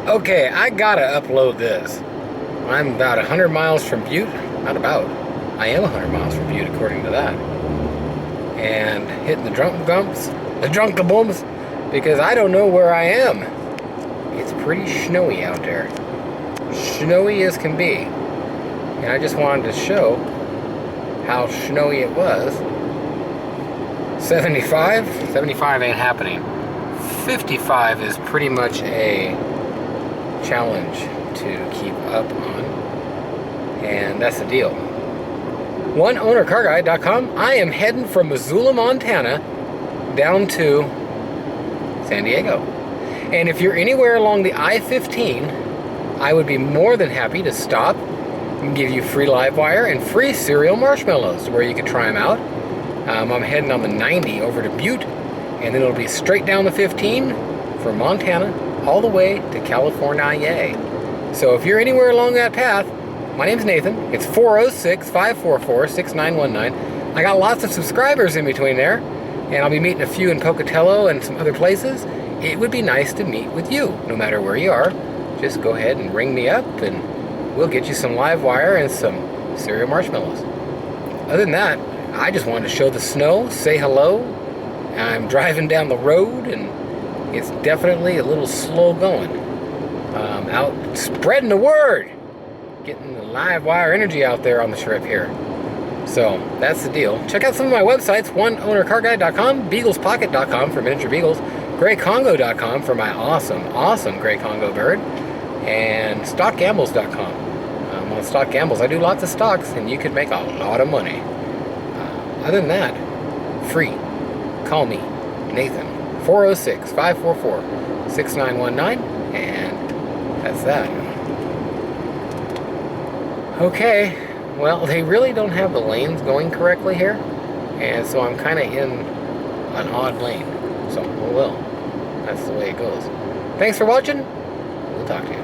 Okay, I gotta upload this. I'm about 100 miles from Butte. Not about. I am 100 miles from Butte, according to that. And hitting the drunkaboom's, because I don't know where I am. It's pretty snowy out there. Snowy as can be. And I just wanted to show how snowy it was. 75? 75 ain't happening. 55 is pretty much a challenge to keep up on. And that's the deal. OneOwnerCarGuide.com. I am heading from Missoula, Montana down to San Diego. And if you're anywhere along the I-15, I would be more than happy to stop and give you free live wire and free cereal marshmallows where you can try them out. I'm heading on the 90 over to Butte, and then it'll be straight down the 15 from Montana all the way to California. So if you're anywhere along that path, my name's Nathan. It's 406-544-6919. I got lots of subscribers in between there, and I'll be meeting a few in Pocatello and some other places. It would be nice to meet with you, no matter where you are. Just go ahead and ring me up, and we'll get you some live wire and some cereal marshmallows. Other than that, I just wanted to show the snow, say hello. I'm driving down the road, and it's definitely a little slow going. Out spreading the word, getting the live wire energy out there on the trip here. So that's the deal. Check out some of my websites: OneOwnerCarGuide.com, BeaglesPocket.com for miniature beagles, GrayCongo.com for my awesome Gray Congo bird, and StockGambles.com. On Stock Gambles, I do lots of stocks, and you could make a lot of money. Other than that, free. Call me, Nathan, 406-544-6919, and that's that. Okay, well, they really don't have the lanes going correctly here, and so I'm kind of in an odd lane. So, oh well, that's the way it goes. Thanks for watching. We'll talk to you.